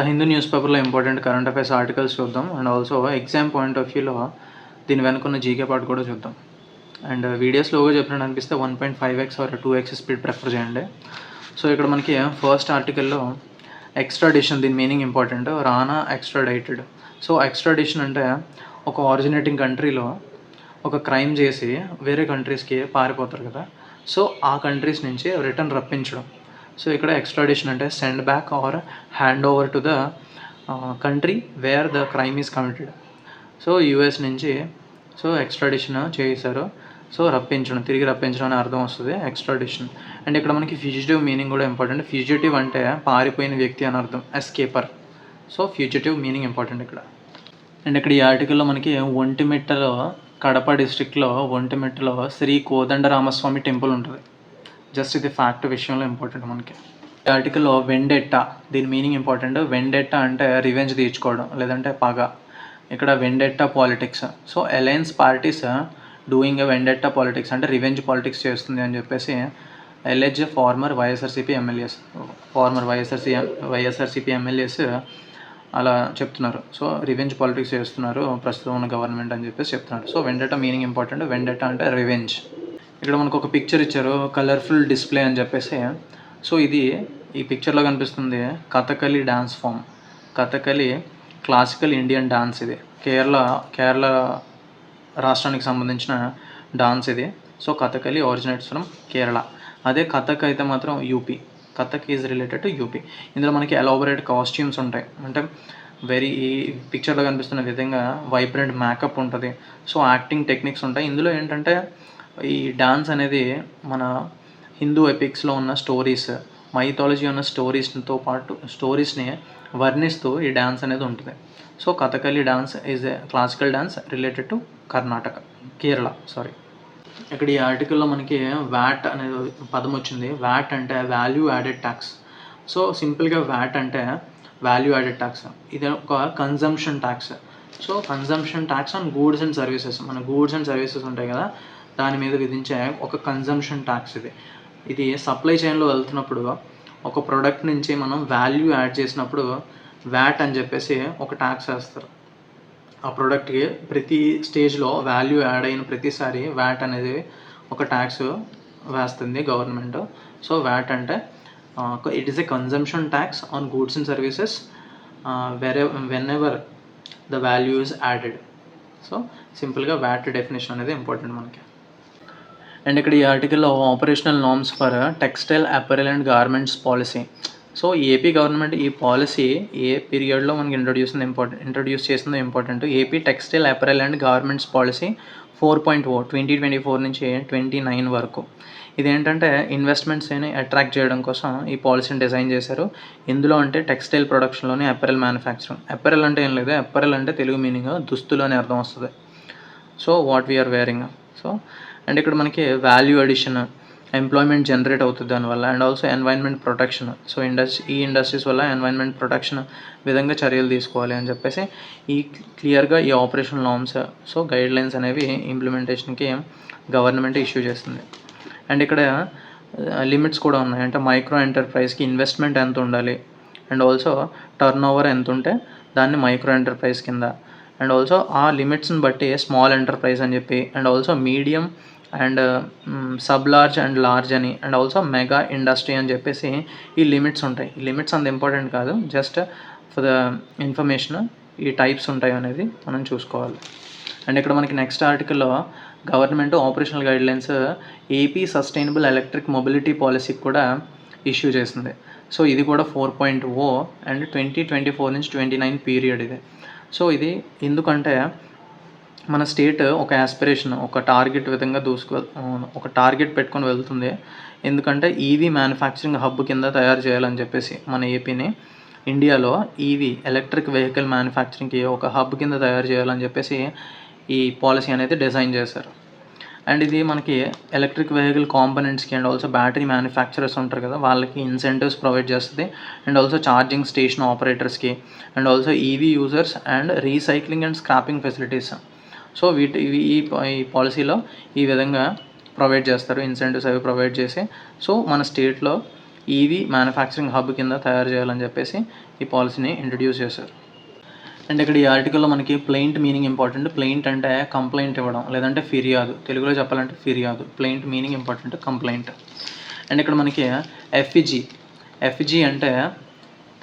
Hindu news పేపర్లో important current affairs articles చూద్దాం. And also exam point of వ్యూలో దీని వెనుకున్న జీకే పార్ట్ కూడా చూద్దాం. అండ్ వీడియో స్లోగా చెప్పినట్టు అనిపిస్తే 1.5x or 2x speed prefer చేయండి. సో ఇక్కడ మనకి ఫస్ట్ ఆర్టికల్లో ఎక్స్ట్రాడిషన్, దీని meaning important. Rana extradited. So extradition అంటే ఒక ఆరిజినేటింగ్ కంట్రీలో ఒక క్రైమ్ చేసి వేరే కంట్రీస్కి పారిపోతారు కదా, సో ఆ కంట్రీస్ నుంచి రిటర్న్ రప్పించడం. సో ఇక్కడ ఎక్స్ట్రాడిషన్ అంటే send back or hand over to the country where the crime is committed. So US నుంచి సో ఎక్స్ట్రాడిషన్ చేశారు, సో రప్పించడం, తిరిగి రప్పించడం అనే అర్థం వస్తుంది ఎక్స్ట్రాడిషన్. అండ్ ఇక్కడ మనకి ఫ్యూజిటివ్ మీనింగ్ కూడా ఇంపార్టెంట్. ఫ్యూజిటివ్ అంటే పారిపోయిన వ్యక్తి అని అర్థం, ఎస్కేపర్. సో ఫ్యూజిటివ్ మీనింగ్ ఇంపార్టెంట్ ఇక్కడ. అండ్ ఇక్కడ ఈ ఆర్టికల్లో మనకి ఒంటిమిట్టలో, కడప డిస్ట్రిక్ట్లో ఒంటిమిట్టలో శ్రీ కోదండరామస్వామి టెంపుల్ ఉంటుంది. జస్ట్ ఇది ఫ్యాక్ట్ విషయంలో ఇంపార్టెంట్ మనకి. ఈ ఆర్టికల్లో వెండెట్టా, దీని మీనింగ్ ఇంపార్టెంట్. వెండెట్టా అంటే రివెంజ్ తీర్చుకోవడం లేదంటే పగ. ఇక్కడ వెండెట్టా politics. So alliance parties doing a వెండెట్టా politics అంటే రివెంజ్ పాలిటిక్స్ చేస్తుంది అని చెప్పేసి ఎల్హెచ్ ఫార్మర్ వైఎస్ఆర్సీపీ ఎమ్మెల్యేస్ అలా చెప్తున్నారు. సో రివెంజ్ పాలిటిక్స్ చేస్తున్నారు ప్రస్తుతం ఉన్న గవర్నమెంట్ అని చెప్పేసి చెప్తున్నారు. So వెండెట్టా meaning important. వెండెట్టా అంటే రివెంజ్. ఇక్కడ మనకు ఒక పిక్చర్ ఇచ్చారు, కలర్ఫుల్ డిస్ప్లే అని చెప్పేసి. సో ఇది ఈ పిక్చర్లో కనిపిస్తుంది Kathakali dance form. Kathakali classical Indian dance. ఇది కేరళ రాష్ట్రానికి సంబంధించిన డాన్స్ ఇది. So Kathakali originates from Kerala. అదే కథక్ అయితే మాత్రం UP. Kathak is related to UP. ఇందులో మనకి ఎలాబొరేట్ కాస్ట్యూమ్స్ ఉంటాయి, అంటే ఈ పిక్చర్లో కనిపిస్తున్న విధంగా వైబ్రెంట్ మేకప్ ఉంటుంది. సో యాక్టింగ్ టెక్నిక్స్ ఉంటాయి. ఇందులో ఏంటంటే ఈ డాన్స్ అనేది మన హిందూ ఎపిక్స్లో ఉన్న స్టోరీస్, మైథాలజీ ఉన్న స్టోరీస్తో పాటు స్టోరీస్ని వర్ణిస్తూ ఈ డాన్స్ అనేది ఉంటుంది. So Kathakali dance is a classical dance related to Kerala. ఇక్కడ ఈ ఆర్టికల్లో మనకి వ్యాట్ అనేది పదం వచ్చింది. వ్యాట్ అంటే వాల్యూ యాడెడ్ ట్యాక్స్. సో సింపుల్గా వ్యాట్ అంటే వాల్యూ యాడెడ్ ట్యాక్స్. ఇది ఒక consumption tax. So consumption tax on goods and services. మన గూడ్స్ అండ్ సర్వీసెస్ ఉంటాయి కదా, దాని మీద విధించే ఒక కన్జంప్షన్ ట్యాక్స్ ఇది సప్లై చైన్లో వెళ్తున్నప్పుడు ఒక ప్రోడక్ట్ నుంచి మనం వాల్యూ యాడ్ చేసినప్పుడు వ్యాట్ అని చెప్పేసి ఒక ట్యాక్స్ వేస్తారు. ఆ ప్రోడక్ట్కి ప్రతి స్టేజ్లో వాల్యూ యాడ్ అయిన ప్రతిసారి వ్యాట్ అనేది ఒక ట్యాక్స్ వేస్తుంది గవర్నమెంట్. సో వ్యాట్ అంటే it is a consumption tax on goods and services whenever the value is added. So సింపుల్గా వ్యాట్ డెఫినేషన్ అనేది ఇంపార్టెంట్ మనకి. అండ్ ఇక్కడ ఈ ఆర్టికల్లో operational norms for textile apparel and garments policy. So AP government ఈ policy ఏ పీరియడ్లో మనకి ఇంట్రడ్యూస్ చేసిందో important. AP textile apparel and garments policy 4.0 2024 నుంచి 29 వరకు. ఇదేంటంటే ఇన్వెస్ట్మెంట్స్ని అట్రాక్ట్ చేయడం కోసం ఈ పాలసీని డిజైన్ చేశారు. ఇందులో అంటే టెక్స్టైల్ ప్రొడక్షన్లోని అపెరల్ మ్యానుఫ్యాక్చరింగ్. అపెరల్ అంటే ఏం లేదు, అపెరల్ అంటే తెలుగు మీనింగ్ దుస్తులు అని అర్థం వస్తుంది. So what we are wearing. So and ఇక్కడ మనకి వాల్యూ అడిషన్, ఎంప్లాయ్మెంట్ జనరేట్ అవుతుంది దానివల్ల. And also environment protection. So ఈ ఇండస్ట్రీస్ వల్ల ఎన్వైర్న్మెంట్ ప్రొటెక్షన్ విధంగా చర్యలు తీసుకోవాలి అని చెప్పేసి క్లియర్గా ఈ operational norms, so guidelines అనేవి ఇంప్లిమెంటేషన్కి గవర్నమెంట్ ఇష్యూ చేస్తుంది. అండ్ ఇక్కడ లిమిట్స్ కూడా ఉన్నాయి, అంటే మైక్రో ఎంటర్ప్రైజ్కి ఇన్వెస్ట్మెంట్ ఎంత ఉండాలి, అండ్ ఆల్సో టర్న్ ఓవర్ ఎంత ఉంటే దాన్ని మైక్రో ఎంటర్ప్రైజ్ కింద, అండ్ ఆల్సో ఆ లిమిట్స్ని బట్టి స్మాల్ ఎంటర్ప్రైజ్ అని చెప్పి, and also medium and sub large and large అని, అండ్ ఆల్సో మెగా ఇండస్ట్రీ అని చెప్పేసి ఈ లిమిట్స్ ఉంటాయి. ఈ లిమిట్స్ అంత ఇంపార్టెంట్ కాదు, జస్ట్ ఫర్ ద ఇన్ఫర్మేషన్ ఈ టైప్స్ ఉంటాయి అనేది మనం చూసుకోవాలి. అండ్ ఇక్కడ మనకి నెక్స్ట్ ఆర్టికల్లో government operational guidelines AP sustainable electric mobility పాలసీకి కూడా ఇష్యూ చేసింది. సో ఇది కూడా 4.0 అండ్ 2024 నుంచి 29 పీరియడ్ ఇది. సో ఇది ఎందుకంటే మన స్టేట్ ఒక యాస్పిరేషన్, ఒక టార్గెట్ విధంగా ఒక టార్గెట్ పెట్టుకొని వెళ్తుంది. ఎందుకంటే ఈవీ మ్యానుఫ్యాక్చరింగ్ హబ్ కింద తయారు చేయాలని చెప్పేసి మన ఏపీని ఇండియాలో ఈవీ ఎలక్ట్రిక్ వెహికల్ మ్యానుఫ్యాక్చరింగ్కి ఒక హబ్ కింద తయారు చేయాలని చెప్పేసి ఈ పాలసీ అనేది డిజైన్ చేశారు. అండ్ ఇది మనకి ఎలక్ట్రిక్ వెహికల్ కాంపోనెంట్స్కి అండ్ ఆల్సో బ్యాటరీ మ్యానుఫ్యాక్చరర్స్ ఉంటారు కదా, వాళ్ళకి ఇన్సెంటివ్స్ ప్రొవైడ్ చేస్తుంది. అండ్ ఆల్సో ఛార్జింగ్ స్టేషన్ ఆపరేటర్స్కి, and also EV users and recycling and scraping facilities. So ఈ పాలసీలో ఈ విధంగా ప్రొవైడ్ చేస్తారు, ఇన్సెంటివ్స్ అవి ప్రొవైడ్ చేసి. సో మన స్టేట్లో ఈవీ మ్యానుఫ్యాక్చరింగ్ హబ్ కింద తయారు చేయాలని చెప్పేసి ఈ పాలసీని ఇంట్రడ్యూస్ చేశారు. అండ్ ఇక్కడ ఈ ఆర్టికల్లో మనకి ప్లెయింట్ మీనింగ్ ఇంపార్టెంట్. ప్లెయింట్ అంటే కంప్లైంట్ ఇవ్వడం, లేదంటే ఫిర్యాదు. తెలుగులో చెప్పాలంటే ఫిర్యాదు. ప్లెయింట్ మీనింగ్ ఇంపార్టెంట్, కంప్లైంట్. అండ్ ఇక్కడ మనకి ఎఫ్ఈజీ అంటే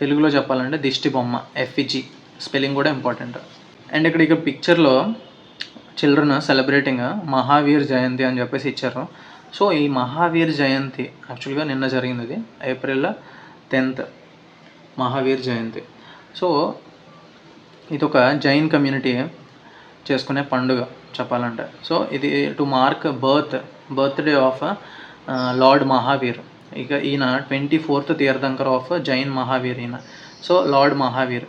తెలుగులో చెప్పాలంటే దిష్టి బొమ్మ. ఎఫ్ఈజీ స్పెల్లింగ్ కూడా ఇంపార్టెంట్. అండ్ ఇక్కడ పిక్చర్లో చిల్డ్రన్ సెలబ్రేటింగ్ మహావీర్ జయంతి అని చెప్పేసి ఇచ్చారు. సో ఈ మహావీర్ జయంతి యాక్చువల్గా నిన్న జరిగింది, అది April 10th మహావీర్ జయంతి. సో ఇది ఒక జైన్ కమ్యూనిటీ చేసుకునే పండుగ చెప్పాలంటే. సో ఇది to mark birthday of lord Mahavir. ఇక ఈయన 24th తీర్థంకర్ ఆఫ్ జైన్ మహావీర్ ఈయన. So lord Mahavir.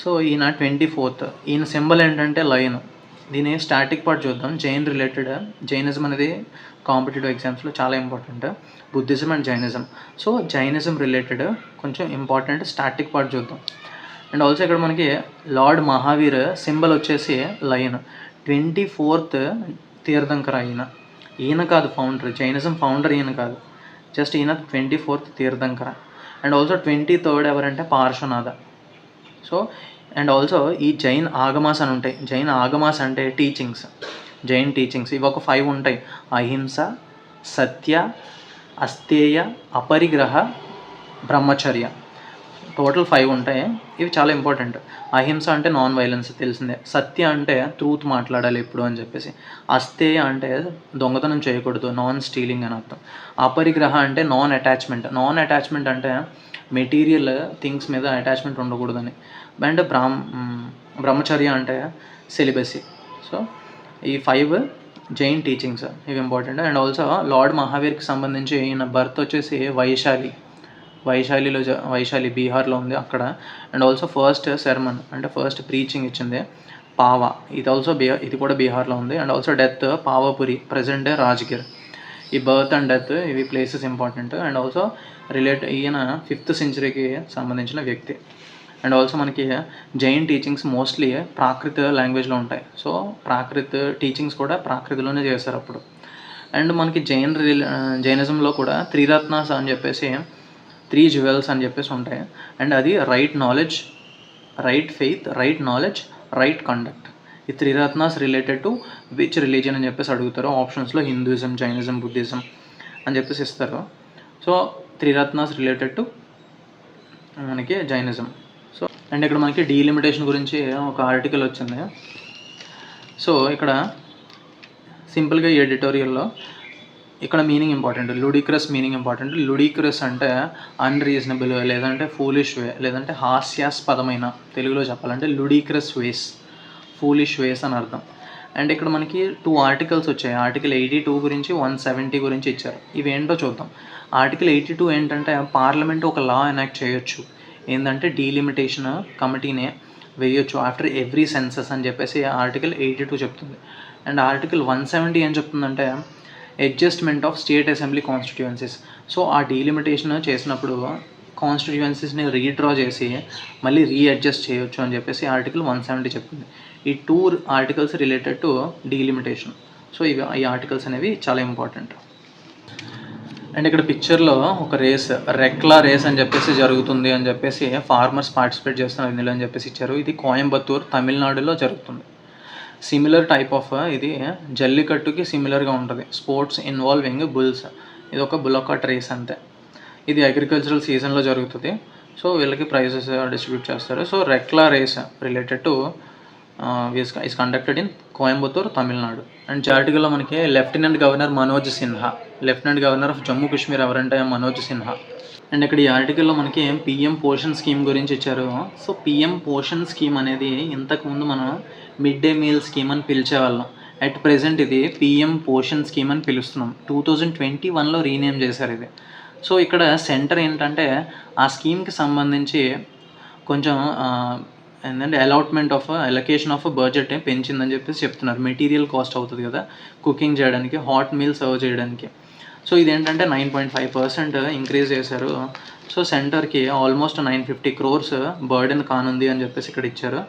సో ఈయన 24th. ఈయన సింబల్ ఏంటంటే లయన్. దీని స్టాటిక్ పార్ట్ చూద్దాం. జైనిజం అనేది కాంపిటేటివ్ ఎగ్జామ్స్లో చాలా important. Buddhism and Jainism. So Jainism related కొంచెం ఇంపార్టెంట్ స్టాటిక్ పార్ట్ చూద్దాం. అండ్ ఆల్సో ఇక్కడ మనకి లార్డ్ మహావీర్ సింబల్ వచ్చేసి లయన్. 24th తీర్థంకర ఈయన కాదు ఫౌండర్. జైనిజం ఫౌండర్ ఈయన కాదు, జస్ట్ ఈయన 24th Tirthankara. And also 23rd ఎవరంటే పార్శ్వనాథ. సో అండ్ ఆల్సో ఈ జైన్ ఆగమాస్ అని ఉంటాయి. జైన్ ఆగమాస్ అంటే జైన్ టీచింగ్స్. ఇవి ఒక 5 ఉంటాయి. అహింస, సత్య, అస్తేయ, అపరిగ్రహ, బ్రహ్మచర్య. టోటల్ 5 ఉంటాయి. ఇవి చాలా ఇంపార్టెంట్. అహింస అంటే నాన్ వైలెన్స్ తెలిసిందే. సత్య అంటే ట్రూత్ మాట్లాడాలి ఎప్పుడు అని చెప్పేసి. అస్తేయ అంటే దొంగతనం చేయకూడదు, నాన్ స్టీలింగ్ అని అర్థం. అపరిగ్రహ అంటే నాన్ అటాచ్మెంట్ అంటే మెటీరియల్ థింగ్స్ మీద అటాచ్మెంట్ ఉండకూడదని. అండ్ బ్రహ్మచర్య అంటే సెలిబసీ. సో ఈ 5 జైన్ టీచింగ్స్, ఇవి ఇంపార్టెంట్. అండ్ ఆల్సో లార్డ్ మహావీర్కి సంబంధించి ఈయన బర్త్ వచ్చేసి వైశాలి బీహార్లో ఉంది అక్కడ. అండ్ ఆల్సో ఫస్ట్ సెర్మన్ అంటే ఫస్ట్ ప్రీచింగ్ ఇచ్చింది పావా. ఇది కూడా బీహార్లో ఉంది. And also death Pavapuri, present day Rajgir. ఈ బర్త్ అండ్ డెత్ ఇవి ప్లేసెస్ ఇంపార్టెంట్. అండ్ ఆల్సో ఈయన 5th centuryకి సంబంధించిన వ్యక్తి. అండ్ ఆల్సో మనకి జైన్ టీచింగ్స్ మోస్ట్లీ ప్రాకృత లాంగ్వేజ్లో ఉంటాయి. సో ప్రాకృత టీచింగ్స్ కూడా ప్రాకృతిలోనే చేస్తారు అప్పుడు. అండ్ మనకి జైనిజంలో కూడా 3 రత్నాస్ అని చెప్పేసి 3 jewels అని చెప్పేసి ఉంటాయి. అండ్ అది right knowledge, right faith, right knowledge, right conduct. ఈ 3 Ratna's related to which religion అని చెప్పేసి అడుగుతారు ఆప్షన్స్లో. హిందూయిజం, జైనిజం, బుద్ధిజం అని చెప్పేసి ఇస్తారు. సో 3 రత్నాస్ రిలేటెడ్ టు మనకి జైనిజం. సో అండ్ ఇక్కడ మనకి డీలిమిటేషన్ గురించి ఒక ఆర్టికల్ వచ్చింది. సో ఇక్కడ సింపుల్గా ఈ ఎడిటోరియల్లో ఇక్కడ meaning important. Ludicrous meaning important. Ludicrous అంటే అన్రీజనబుల్, లేదంటే ఫూలిష్ వే, లేదంటే హాస్యాస్పదమైన. తెలుగులో చెప్పాలంటే లుడిక్రస్ వేస్, ఫూలిష్ వేస్ అని అర్థం. అండ్ ఇక్కడ మనకి 2 ఆర్టికల్స్ వచ్చాయి. ఆర్టికల్ 82 గురించి, 170 గురించి ఇచ్చారు. ఇవేంటో చూద్దాం. ఆర్టికల్ 82 ఏంటంటే పార్లమెంట్ ఒక లా ఎనాక్ట్ చేయొచ్చు. ఏంటంటే డీలిమిటేషన్ కమిటీనే వేయొచ్చు ఆఫ్టర్ ఎవ్రీ సెన్సస్ అని చెప్పేసి ఆర్టికల్ 82 చెప్తుంది. అండ్ ఆర్టికల్ 170 ఏం చెప్తుందంటే adjustment of state assembly constituencies. So ఆ డీలిమిటేషన్ చేసినప్పుడు కాన్స్టిట్యుయెన్సీస్ని రీడ్రా చేసి మళ్ళీ రీఅడ్జస్ట్ చేయొచ్చు అని చెప్పేసి ఆర్టికల్ 170 చెప్తుంది. ఈ 2 articles related to delimitation. So ఈ ఆర్టికల్స్ అనేవి చాలా ఇంపార్టెంట్. అండ్ ఇక్కడ పిక్చర్లో ఒక రెక్లా రేస్ అని చెప్పేసి జరుగుతుంది అని చెప్పేసి ఫార్మర్స్ పార్టిసిపేట్ చేస్తున్నారు ఇందులో అని చెప్పేసి ఇచ్చారు. ఇది కోయంబత్తూర్, తమిళనాడులో జరుగుతుంది. సిమిలర్ టైప్ ఆఫ్ ఇది జల్లికట్టుకి సిమిలర్గా ఉంటుంది. Sports involving bulls. ఇది ఒక బుల్లకాట్ రేస్ అంతే. ఇది అగ్రికల్చరల్ సీజన్లో జరుగుతుంది. సో వీళ్ళకి ప్రైజెస్ డిస్ట్రిబ్యూట్ చేస్తారు. So rekla race related to is conducted in Coimbatore, Tamil Nadu. And ఆర్టికల్లో మనకి lieutenant governor Manoj Sinha. Lieutenant governor of Jammu Kashmir ఎవరంటే మనోజ్ సిన్హా. అండ్ ఇక్కడ ఈ ఆర్టికల్లో మనకి పిఎం పోషణ్ స్కీమ్ గురించి ఇచ్చారు. సో పిఎం పోషణ్ స్కీమ్ అనేది ఇంతకుముందు మనం మిడ్ డే మీల్ స్కీమ్ అని పిలిచేవాళ్ళం. అట్ ప్రెజెంట్ ఇది పిఎం పోషణ్ స్కీమ్ అని పిలుస్తున్నాం. 2021లో రీనేమ్ చేశారు ఇది. సో ఇక్కడ సెంటర్ ఏంటంటే ఆ స్కీమ్కి సంబంధించి కొంచెం ఏంటంటే అలొకేషన్ ఆఫ్ బడ్జెట్ పెంచిందని చెప్పేసి చెప్తున్నారు. మెటీరియల్ కాస్ట్ అవుతుంది కదా కుకింగ్ చేయడానికి, హాట్ మీల్ సర్వ్ చేయడానికి. సో ఇదేంటంటే 9.5% ఇంక్రీజ్ చేశారు. సో సెంటర్కి ఆల్మోస్ట్ 950 crores బర్డెన్ కానుంది అని చెప్పేసి ఇక్కడ ఇచ్చారు.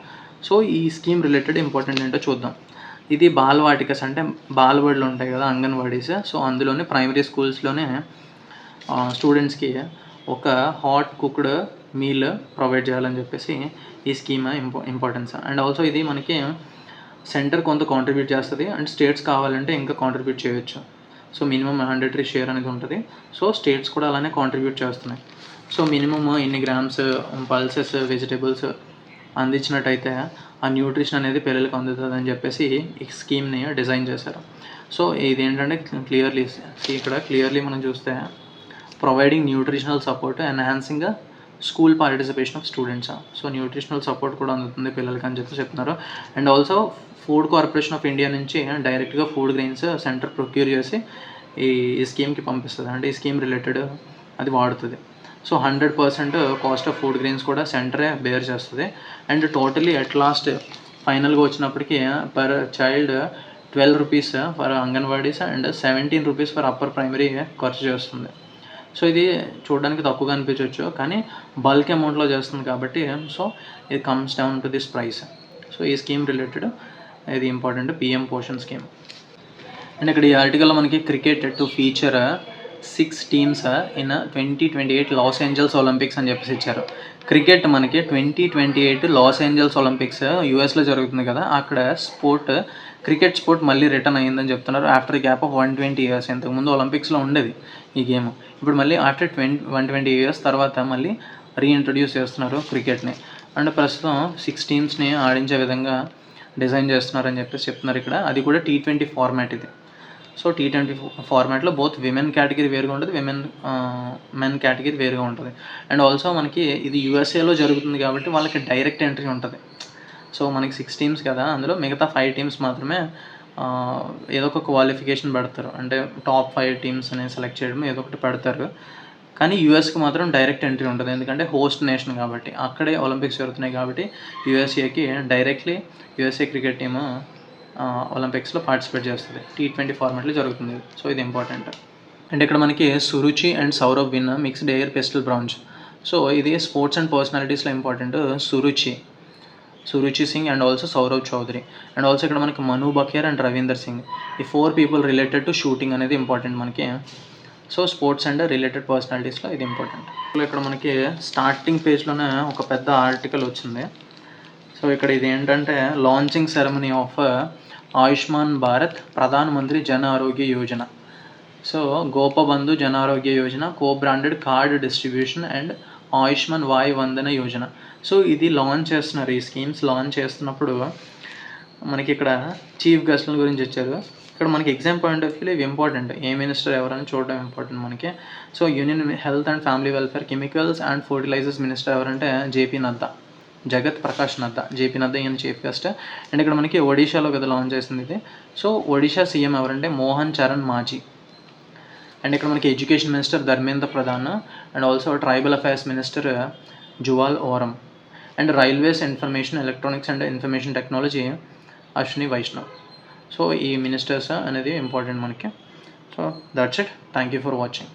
సో ఈ స్కీమ్ రిలేటెడ్ ఇంపార్టెంట్ ఏంటో చూద్దాం. ఇది బాలవాటికస్ అంటే బాలబడులు ఉంటాయి కదా, అంగన్వాడీస్. సో అందులోనే ప్రైమరీ స్కూల్స్లోనే స్టూడెంట్స్కి ఒక హాట్ కుక్డ్ మీల్ ప్రొవైడ్ చేయాలని చెప్పేసి ఈ స్కీమ్ ఇంపార్టెన్స్. అండ్ ఆల్సో ఇది మనకి సెంటర్ కొంత కాంట్రిబ్యూట్ చేస్తుంది అండ్ స్టేట్స్ కావాలంటే ఇంకా కాంట్రిబ్యూట్ చేయొచ్చు. సో మినిమం మ్యాండేటరీ షేర్ అనేది ఉంటుంది. సో స్టేట్స్ కూడా అలానే కాంట్రిబ్యూట్ చేస్తున్నాయి. సో మినిమమ్ ఇన్ని గ్రామ్స్ పల్సెస్ వెజిటేబుల్స్ అందించినట్టయితే ఆ న్యూట్రిషన్ అనేది పిల్లలకు అందుతుంది అని చెప్పేసి ఈ స్కీమ్ని డిజైన్ చేశారు. సో ఇదేంటంటే ఇక్కడ క్లియర్లీ మనం చూస్తే providing nutritional support enhancing school participation of students. So nutritional support కూడా అందుతుంది పిల్లలకి అని చెప్పి చెప్తున్నారు. And also food corporation of India నుంచి డైరెక్ట్గా ఫుడ్ గ్రెయిన్స్ సెంటర్ ప్రొక్యూర్ చేసి ఈ స్కీమ్కి పంపిస్తుంది. అంటే ఈ స్కీమ్ రిలేటెడ్ అది వాడుతుంది. So 100% cost of food grains కూడా సెంటరే బేర్ చేస్తుంది. అండ్ టోటలీ అట్ లాస్ట్ ఫైనల్గా వచ్చినప్పటికీ per child 12 rupees for anganwadis and 17 rupees for upper primary ఖర్చు చేస్తుంది. సో ఇది చూడడానికి తక్కువగా అనిపించవచ్చు, కానీ బల్క్ అమౌంట్లో చేస్తుంది కాబట్టి సో ఇది comes down to this price. So ఈ స్కీమ్ రిలేటెడ్ ఇది important, PM Poshan scheme. And ఇక్కడ ఈ ఆర్టికల్లో మనకి cricket to feature 6 teams in 2028 Los Angeles Olympics అని చెప్పేసి ఇచ్చారు. క్రికెట్ మనకి 2028 లాస్ ఏంజల్స్ ఒలింపిక్స్ యూఎస్లో జరుగుతుంది కదా, అక్కడ క్రికెట్ స్పోర్ట్ మళ్ళీ రిటర్న్ అయ్యిందని చెప్తున్నారు. After gap of 120 years. ఇంతకుముందు ఒలింపిక్స్లో ఉండేది ఈ గేమ్, ఇప్పుడు మళ్ళీ ఆఫ్టర్ 120 years తర్వాత మళ్ళీ రీఇంట్రడ్యూస్ చేస్తున్నారు క్రికెట్ని. అండ్ ప్రస్తుతం 6 టీమ్స్ని ఆడించే విధంగా డిజైన్ చేస్తున్నారని చెప్పేసి చెప్తున్నారు ఇక్కడ. అది కూడా T20 ఫార్మాట్ ఇది. సో T20 ఫార్మాట్లో బోత్ విమెన్ కేటగిరీ వేరుగా ఉంటుంది, మెన్ కేటగిరీ వేరుగా ఉంటుంది. అండ్ ఆల్సో మనకి ఇది యూఎస్ఏలో జరుగుతుంది కాబట్టి వాళ్ళకి డైరెక్ట్ ఎంట్రీ ఉంటుంది. సో మనకి 6 టీమ్స్ కదా, అందులో మిగతా 5 టీమ్స్ మాత్రమే ఏదో ఒక క్వాలిఫికేషన్ పెడతారు. అంటే టాప్ 5 టీమ్స్ అని సెలెక్ట్ చేయడం ఏదో ఒకటి పెడతారు. కానీ యూఎస్కి మాత్రం డైరెక్ట్ ఎంట్రీ ఉంటుంది, ఎందుకంటే హోస్ట్ నేషన్ కాబట్టి, అక్కడే ఒలింపిక్స్ జరుగుతున్నాయి కాబట్టి యూఎస్ఏకి డైరెక్ట్లీ యూఎస్ఏ క్రికెట్ టీము ఒలింపిక్స్లో పార్టిసిపేట్ చేస్తుంది. T20 ఫార్మాట్లో జరుగుతుంది. సో ఇది ఇంపార్టెంట్. అండ్ ఇక్కడ మనకి Suruchi and Saurav win mixed air pistol bronze. So ఇది స్పోర్ట్స్ అండ్ పర్సనాలిటీస్లో important. Suruchi Singh and also Saurav Chaudhary. And also ఇక్కడ మనకి మను బకేర్ అండ్ రవీందర్ సింగ్, ఈ 4 people రిలేటెడ్ టు షూటింగ్ అనేది ఇంపార్టెంట్ మనకి. సో స్పోర్ట్స్ అండ్ రిలేటెడ్ పర్సనాలిటీస్లో ఇది ఇంపార్టెంట్. ఇక్కడ మనకి స్టార్టింగ్ పేజ్లోనే ఒక పెద్ద ఆర్టికల్ వచ్చింది. సో ఇక్కడ ఇది ఏంటంటే launching ceremony of Ayushman Bharat Pradhan Mantri Jan Arogya Yojana. So Gopabandhu Jan Arogya Yojana, co branded card distribution and Ayushman Vay Vandana Yojana. So ఇది లాంచ్ చేస్తున్నారు. ఈ స్కీమ్స్ లాంచ్ చేస్తున్నప్పుడు మనకి ఇక్కడ చీఫ్ గెస్ట్ల గురించి ఇచ్చారు. ఇక్కడ మనకి ఎగ్జామ్ పాయింట్ ఆఫ్ వ్యూలో ఇవి ఇంపార్టెంట్, ఏ మినిస్టర్ ఎవరైనా చూడడం ఇంపార్టెంట్ మనకి. So union health and family welfare, chemicals and fertilizers minister ఎవరంటే జేపీ నడ్డా, జగత్ ప్రకాష్ నడ్డా. జేపీ నడ్డా ఈయన చీఫ్ గెస్ట్. అండ్ ఇక్కడ మనకి ఒడిశాలో కదా లాంచ్ చేసింది ఇది. సో ఒడిశా సీఎం ఎవరంటే మోహన్ చరణ్ మాజీ. అండ్ ఇక్కడ మనకి education minister Dharmendra Pradhan and also tribal affairs minister Jual Oram. And railways, information, electronics and information technology Ashwini Vaishnaw. So ఈ మినిస్టర్స్ అనేది ఇంపార్టెంట్ మనకి. So that's it. Thank you for watching.